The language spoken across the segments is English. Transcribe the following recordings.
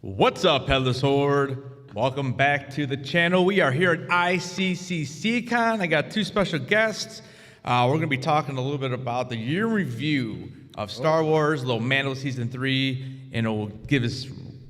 What's up, Headless Horde? Welcome back to the channel. We are here at ICCCCon. I got two special guests. We're going to be talking a little bit about the year review of Star Wars, a little Mando Season 3, and it will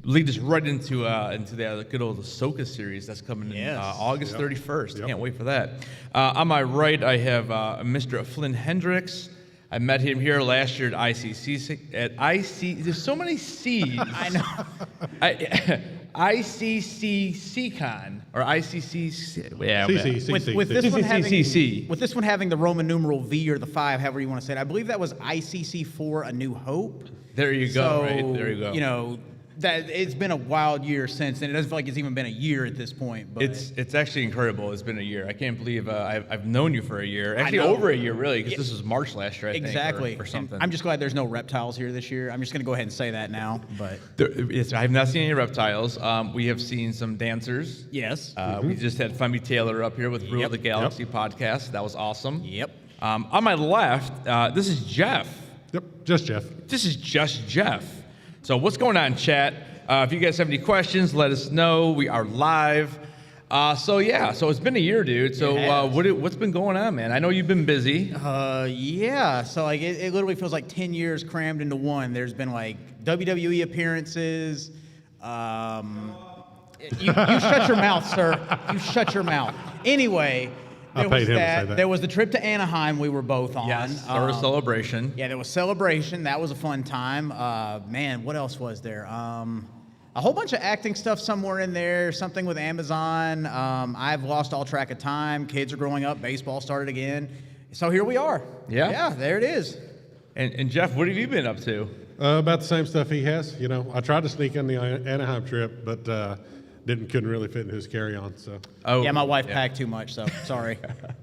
lead us right into the good old Ahsoka series that's coming in August 31st. Can't wait for that. On my right, I have Mr. Flynn Hendricks. I met him here last year at ICCCon. There's so many C's. I know. ICCCCon or ICCC. Yeah, with this one having the Roman numeral V or the 5, however you want to say it. I believe that was ICC4 A New Hope. There you go. Right there you go. You know, that it's been a wild year since, and it doesn't feel like it's even been a year at this point. But it's actually incredible. It's been a year. I can't believe I've known you for a year. Actually, over a year, really, because this was March last year, I think. Exactly. Or something. I'm just glad there's no reptiles here this year. I'm just going to go ahead and say that now. But I have not seen any reptiles. We have seen some dancers. Yes. We just had Femi Taylor up here with Rule of the Galaxy podcast. That was awesome. Yep. On my left, this is Jeff. Yep, just Jeff. This is just Jeff. So what's going on, chat? If you guys have any questions, let us know. We are live. So it's been a year, dude. So what's been going on, man? I know you've been busy. Yeah. So like it literally feels like 10 years crammed into one. There's been like WWE appearances. You shut your mouth, sir. You shut your mouth. Anyway. There was the trip to Anaheim we were both on. Yes, there was Celebration. Yeah, there was Celebration. That was a fun time. Man, what else was there? A whole bunch of acting stuff somewhere in there, something with Amazon. I've lost all track of time. Kids are growing up. Baseball started again. So here we are. Yeah? Yeah, there it is. And Jeff, what have you been up to? About the same stuff he has. You know, I tried to sneak in the Anaheim trip, but couldn't really fit in his carry-on. So. Yeah, my wife packed too much, so sorry.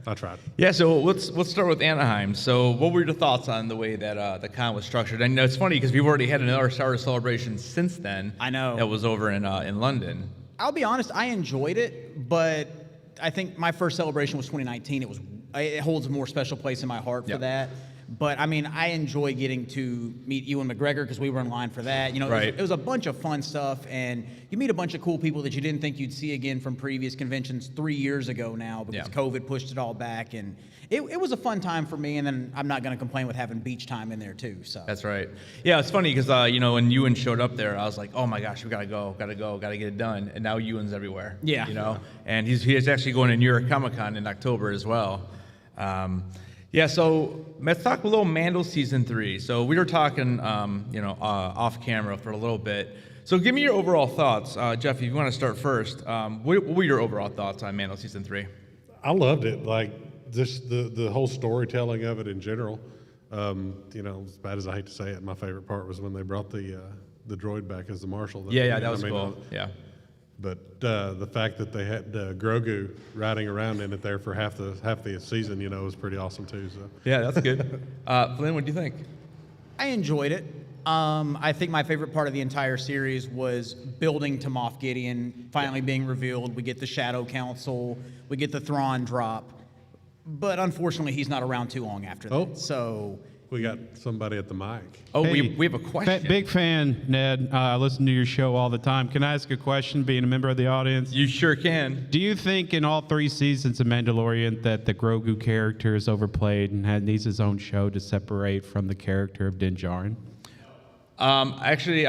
I tried. Yeah, so let's start with Anaheim. So what were your thoughts on the way that the con was structured? And it's funny because we've already had another Star Wars celebration since then. I know. That was over in London. I'll be honest, I enjoyed it, but I think my first celebration was 2019. It holds a more special place in my heart for that. But, I mean, I enjoy getting to meet Ewan McGregor because we were in line for that. You know, it was a bunch of fun stuff, and you meet a bunch of cool people that you didn't think you'd see again from previous conventions 3 years ago now because COVID pushed it all back. And it was a fun time for me, and then I'm not going to complain with having beach time in there, too. So That's right. Yeah, it's funny because, when Ewan showed up there, I was like, oh, my gosh, we got to go, got to get it done. And now Ewan's everywhere. Yeah. You know, and he's actually going to New York Comic-Con in October as well. So let's talk a little Mando Season 3. So we were talking, off camera for a little bit. So give me your overall thoughts. Jeff, if you want to start first, what were your overall thoughts on Mando Season 3? I loved it. Like, just the whole storytelling of it in general. As bad as I hate to say it, my favorite part was when they brought the droid back as the marshal. That was cool. But the fact that they had Grogu riding around in it there for half the season, was pretty awesome too. So yeah, that's good. Flynn, what do you think? I enjoyed it. I think my favorite part of the entire series was building to Moff Gideon finally being revealed. We get the Shadow Council, we get the Thrawn drop, but unfortunately, he's not around too long after that. So. We got somebody at the mic. Oh, hey, we have a question. Big fan, Ned. I listen to your show all the time. Can I ask a question, being a member of the audience? You sure can. Do you think in all 3 seasons of Mandalorian that the Grogu character is overplayed and needs his own show to separate from the character of Din Djarin? Actually,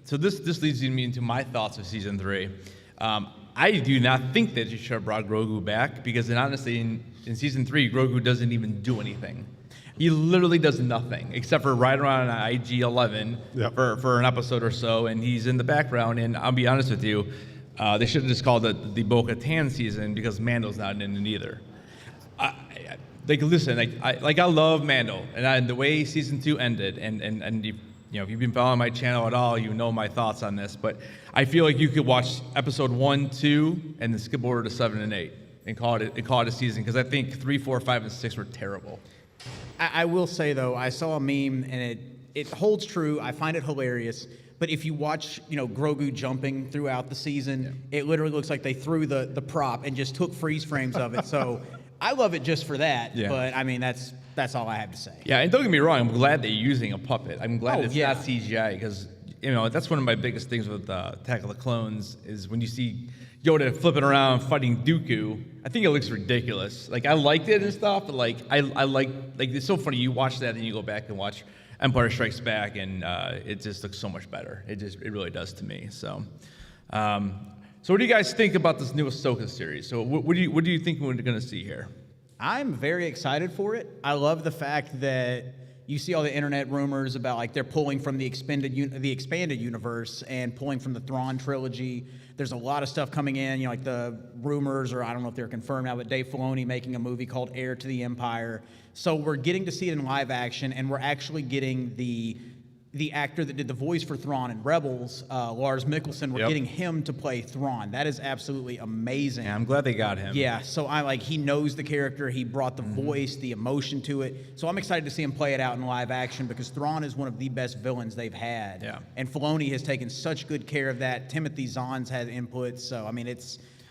so this leads me into my thoughts of Season 3. I do not think that you should have brought Grogu back because, honestly, in Season 3, Grogu doesn't even do anything. He literally does nothing except for ride around on IG-11 for an episode or so, and he's in the background. And I'll be honest with you, they should have just called it the Bo-Katan season because Mando's not in it either. I love Mando, and the way Season 2 ended, and if you've been following my channel at all, you know my thoughts on this. But I feel like you could watch Episode 1, 2, and then skip over to 7 and 8 and call it a season because I think 3, 4, 5, and 6 were terrible. I will say, though, I saw a meme, and it holds true. I find it hilarious. But if you watch, Grogu jumping throughout the season, it literally looks like they threw the prop and just took freeze frames of it. So I love it just for that. Yeah. But, I mean, that's all I have to say. Yeah, and don't get me wrong. I'm glad they're using a puppet. I'm glad it's not CGI because that's one of my biggest things with Attack of the Clones is when you see Yoda flipping around fighting Dooku. I think it looks ridiculous. Like I liked it and stuff, but like I like it's so funny. You watch that and you go back and watch Empire Strikes Back, and it just looks so much better. It really does to me. So, so what do you guys think about this new Ahsoka series? So what do you think we're going to see here? I'm very excited for it. I love the fact that you see all the internet rumors about like they're pulling from the expanded universe and pulling from the Thrawn trilogy. There's a lot of stuff coming in, like the rumors, or I don't know if they're confirmed now, but Dave Filoni making a movie called Heir to the Empire. So we're getting to see it in live action, and we're actually getting the actor that did the voice for Thrawn in Rebels, Lars Mikkelsen. We're getting him to play Thrawn. That is absolutely amazing. Yeah, I'm glad they got him. Yeah, so he knows the character. He brought the voice, the emotion to it. So I'm excited to see him play it out in live action because Thrawn is one of the best villains they've had. Yeah. And Filoni has taken such good care of that. Timothy Zahn's had input. So, I mean,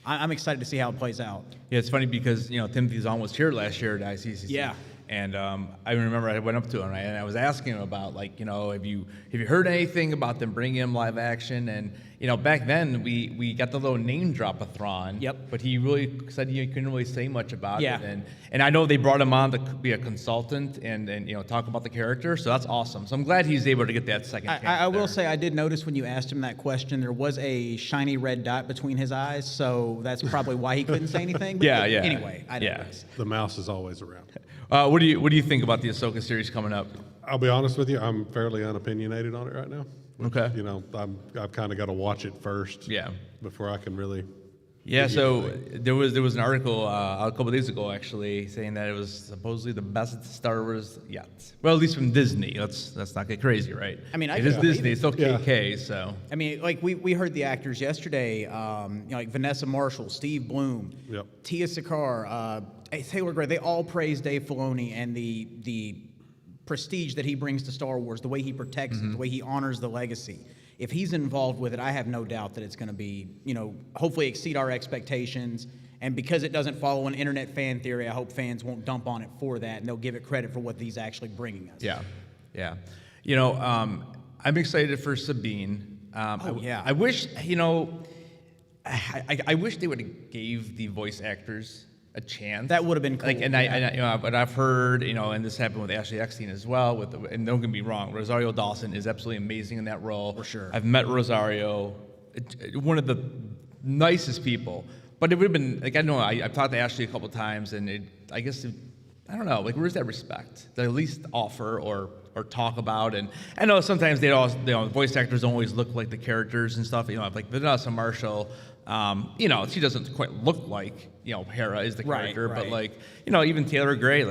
I'm excited to see how it plays out. Yeah, it's funny because, Timothy Zahn was here last year at ICCC. Yeah. And I remember I went up to him and I was asking him about have you heard anything about them bringing him live action? And back then we got the little name drop of Thrawn. Yep. But he really said he couldn't really say much about Yeah. it. And I know they brought him on to be a consultant and talk about the character. So that's awesome. So I'm glad he's able to get that second chance. I will there. say I did notice when you asked him that question, there was a shiny red dot between his eyes, so that's probably why he couldn't say anything. But Yeah. Anyway, I digress. The mouse is always around. What do you think about the Ahsoka series coming up? I'll be honest with you, I'm fairly unopinionated on it right now. Okay. I've kind of got to watch it first. Yeah. Before I can really. Yeah, give you so anything. there was an article a couple of days ago actually saying that it was supposedly the best Star Wars yet. Well, at least from Disney. Let's not get crazy, right? I mean, I it can is believe Disney. it. It's still KK, so I mean, like we heard the actors yesterday, like Vanessa Marshall, Steve Bloom, Yep. Tia Sakar, Taylor Gray. They all praised Dave Filoni and the prestige that he brings to Star Wars, the way he protects it, the way he honors the legacy. If he's involved with it, I have no doubt that it's going to be, hopefully exceed our expectations. And because it doesn't follow an internet fan theory, I hope fans won't dump on it for that, and they'll give it credit for what he's actually bringing us. yeah. I'm excited for Sabine. Yeah. I wish I wish they would have gave the voice actors a chance. That would have been cool. But I've heard, and this happened with Ashley Eckstein as well. And don't get me wrong, Rosario Dawson is absolutely amazing in that role. For sure. I've met Rosario, one of the nicest people. But it would have been I've talked to Ashley a couple times, and I don't know, where's that respect? To at least offer or talk about. And I know sometimes voice actors don't always look like the characters and stuff. Like Vanessa Marshall. She doesn't quite look like Hera is the character, right. but even Taylor Gray,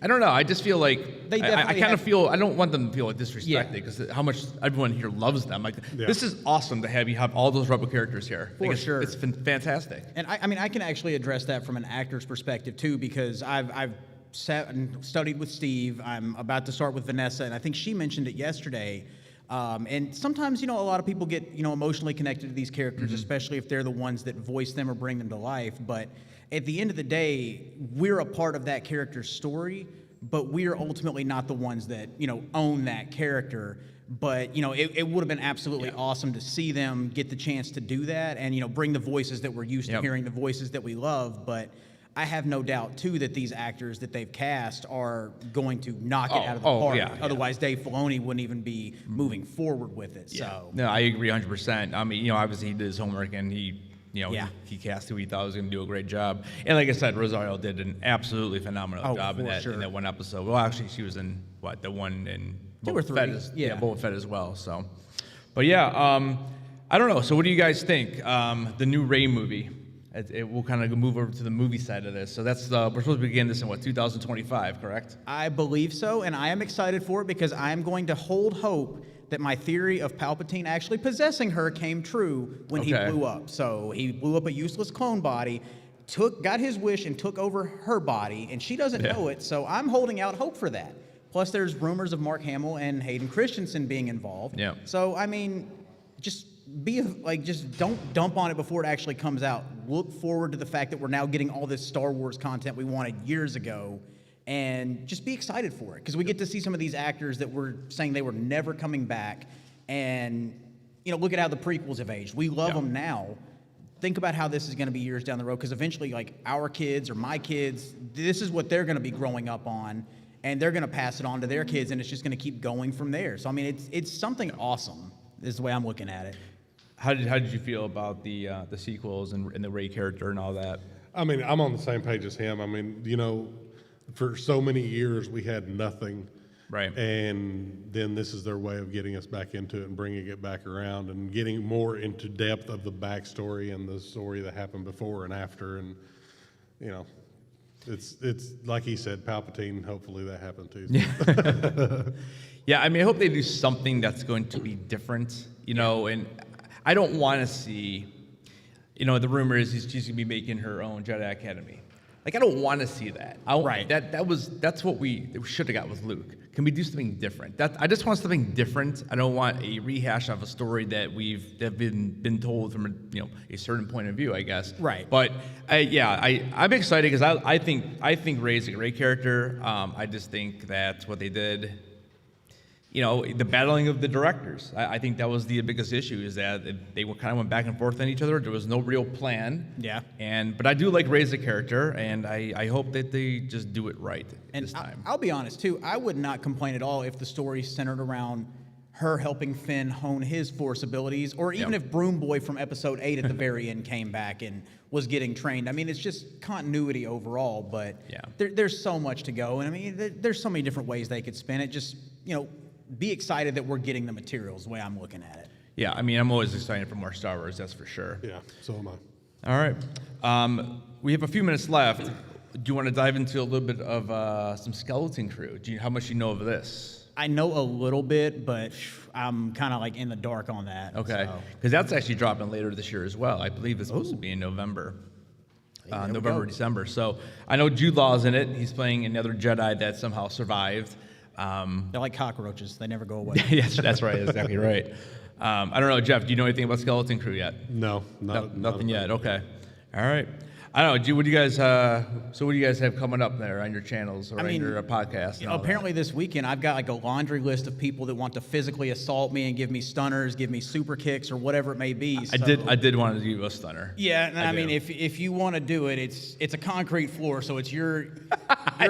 I don't know. I just feel like They I definitely kind of have- feel I don't want them to feel disrespected Yeah. because how much everyone here loves them. Yeah. This is awesome to have all those Rebel characters here. For sure. It's been fantastic. And I can actually address that from an actor's perspective too, because I've sat and studied with Steve. I'm about to start with Vanessa, and I think she mentioned it yesterday. And sometimes, a lot of people get, emotionally connected to these characters, especially if they're the ones that voice them or bring them to life. But at the end of the day, we're a part of that character's story, but we're ultimately not the ones that, own that character. But, it would have been absolutely awesome to see them get the chance to do that and, bring the voices that we're used to hearing, the voices that we love. But I have no doubt, too, that these actors that they've cast are going to knock it out of the park. Yeah. Otherwise, Dave Filoni wouldn't even be moving forward with it. Yeah. So, No, I agree 100%. I mean, obviously he did his homework and he Yeah. he cast who he thought was going to do a great job. And like I said, Rosario did an absolutely phenomenal job in for that sure. in that one episode. Well, actually, she was in the one in Two or Boba Fett three. Yeah. Boba Fett as well. So, but yeah, I don't know. So, what do you guys think? The new Rey movie. We'll kind of move over to the movie side of this. So that's we're supposed to begin this in 2025, correct? I believe so, and I am excited for it because I am going to hold hope that my theory of Palpatine actually possessing her came true when he Okay. blew up. So he blew up a useless clone body, got his wish and took over her body, and she doesn't know it. So I'm holding out hope for that. Plus, there's rumors of Mark Hamill and Hayden Christensen being involved. Yeah. So I mean, just don't dump on it before it actually comes out. Look forward to the fact that we're now getting all this Star Wars content we wanted years ago, and just be excited for it because we get to see some of these actors that were saying they were never coming back And, look at how the prequels have aged. We love them now. Think about how this is going to be years down the road, because eventually, like, our kids or my kids, this is what they're going to be growing up on, and they're going to pass it on to their kids, and it's just going to keep going from there. So, I mean, it's something awesome, is the way I'm looking at it. How did you feel about the sequels and the Rey character and all that? I mean, I'm on the same page as him. I mean, for so many years we had nothing. Right. And then this is their way of getting us back into it and bringing it back around and getting more into depth of the backstory and the story that happened before and after. And, it's like he said, Palpatine, hopefully that happened too. Yeah, I mean, I hope they do something that's going to be different, and I don't want to see, the rumor is she's going to be making her own Jedi Academy. Like, I don't want to see that. Right. That's what we should have got with Luke. Can we do something different? I just want something different. I don't want a rehash of a story that have been told from a certain point of view, I guess. Right. But I'm excited because I think Rey's a great character. I just think that what they did, the battling of the directors. I think that was the biggest issue, is that they kind of went back and forth on each other. There was no real plan. Yeah. But I do like Rey as a character, and I hope that they just do it right this And time. I'll be honest, too. I would not complain at all if the story centered around her helping Finn hone his Force abilities, or even if Broom Boy from Episode 8 at the very end came back and was getting trained. I mean, it's just continuity overall, but there's so much to go. And, I mean, there's so many different ways they could spin it. Just, be excited that we're getting the materials, the way I'm looking at it. Yeah, I mean, I'm always excited for more Star Wars, that's for sure. Yeah, so am I. All right. We have a few minutes left. Do you want to dive into a little bit of some Skeleton Crew? How much do you know of this? I know a little bit, but I'm kind of like in the dark on that. Okay, because that's actually dropping later this year as well. I believe it's supposed to be in November. November, December. So I know Jude Law's in it. He's playing another Jedi that somehow survived. They're like cockroaches. They never go away. Yes, that's right. Exactly right. I don't know, Jeff, do you know anything about Skeleton Crew yet? No, Nothing yet. Okay. All right. I don't know. What do you guys? So what do you guys have coming up there on your channels or on your podcast? Apparently this weekend I've got like a laundry list of people that want to physically assault me and give me stunners, give me super kicks, or whatever it may be. I did want to give you a stunner. Yeah, and I mean, if you want to do it, it's a concrete floor, so it's your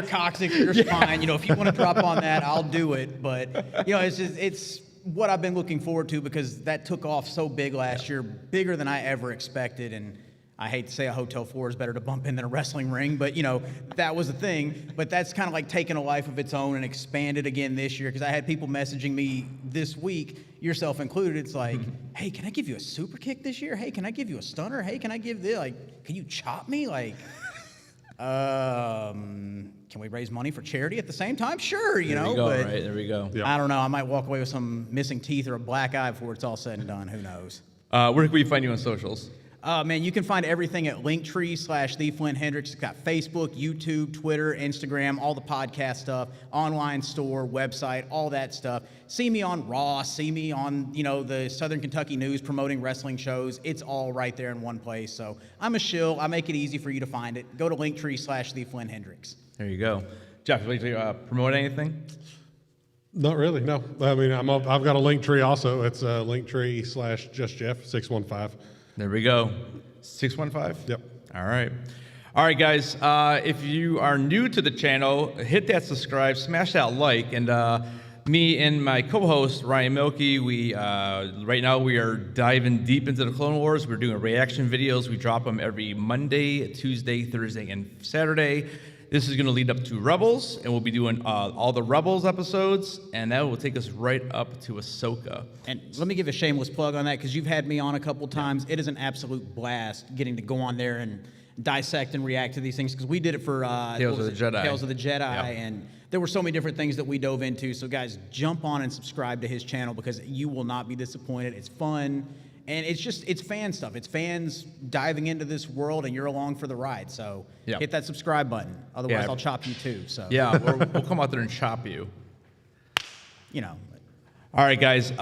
coccyx, your spine. If you want to drop on that, I'll do it. But it's what I've been looking forward to, because that took off so big last year, bigger than I ever expected. And I hate to say a hotel floor is better to bump in than a wrestling ring, but that was the thing. But that's kind of like taking a life of its own and expanded again this year, because I had people messaging me this week, yourself included. It's like, hey, can I give you a super kick this year? Hey, can I give you a stunner? Hey, can I give this? Like, can you chop me? Like, can we raise money for charity at the same time? Sure, There we go, but right? There we go. Yep. I don't know. I might walk away with some missing teeth or a black eye before it's all said and done. Who knows? Where can we find you on socials? Man, you can find everything at Linktree/TheFlynnHendrix. It's got Facebook, YouTube, Twitter, Instagram, all the podcast stuff, online store, website, all that stuff. See me on Raw. See me on, the Southern Kentucky News promoting wrestling shows. It's all right there in one place. So I'm a shill. I make it easy for you to find it. Go to Linktree/TheFlynnHendrix. There you go. Jeff, would you like to promote anything? Not really, no. I mean, I've got a link tree also. It's Linktree/JustJeff 615. There we go. 615? Yep. All right. All right, guys. If you are new to the channel, hit that subscribe, smash that like, and me and my co-host Ryan Milkey, we right now we are diving deep into the Clone Wars. We're doing reaction videos. We drop them every Monday, Tuesday, Thursday, and Saturday. This is going to lead up to Rebels, and we'll be doing all the Rebels episodes, and that will take us right up to Ahsoka. And let me give a shameless plug on that, because you've had me on a couple times. It is an absolute blast getting to go on there and dissect and react to these things, because we did it for Tales of the Jedi. Tales of the Jedi, and there were so many different things that we dove into. So guys, jump on and subscribe to his channel, because you will not be disappointed. It's fun. And it's fan stuff. It's fans diving into this world, and you're along for the ride. So hit that subscribe button. Otherwise, I'll chop you too. So yeah, we'll come out there and chop you. All right, guys.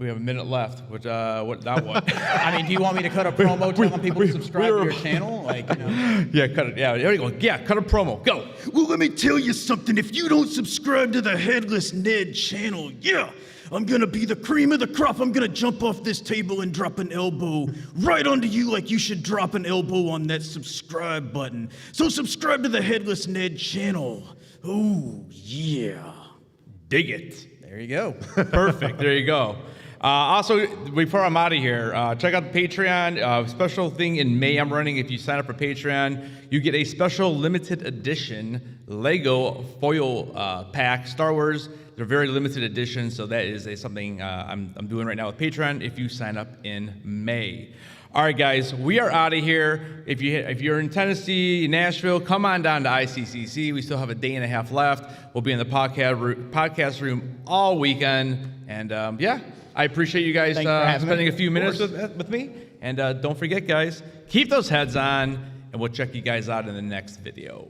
we have a minute left. Which what now? What? I mean, do you want me to cut a promo telling people to subscribe to your channel? Like, you know. Yeah, cut it. Yeah, there you go. Yeah, cut a promo. Go. Well, let me tell you something. If you don't subscribe to the Headless Ned channel, I'm gonna be the cream of the crop. I'm gonna jump off this table and drop an elbow right onto you like you should drop an elbow on that subscribe button. So subscribe to the Headless Ned channel. Oh, yeah. Dig it. There you go. Perfect. There you go. Also, before I'm out of here, check out the Patreon. Special thing in May I'm running. If you sign up for Patreon, you get a special limited edition Lego foil pack, Star Wars. They're very limited edition, so that is something I'm doing right now with Patreon if you sign up in May. All right, guys, we are out of here. If you're in Tennessee, Nashville, come on down to ICCC. We still have a day and a half left. We'll be in the podcast room all weekend. And I appreciate you guys spending a few minutes with me. And don't forget, guys, keep those heads on, and we'll check you guys out in the next video.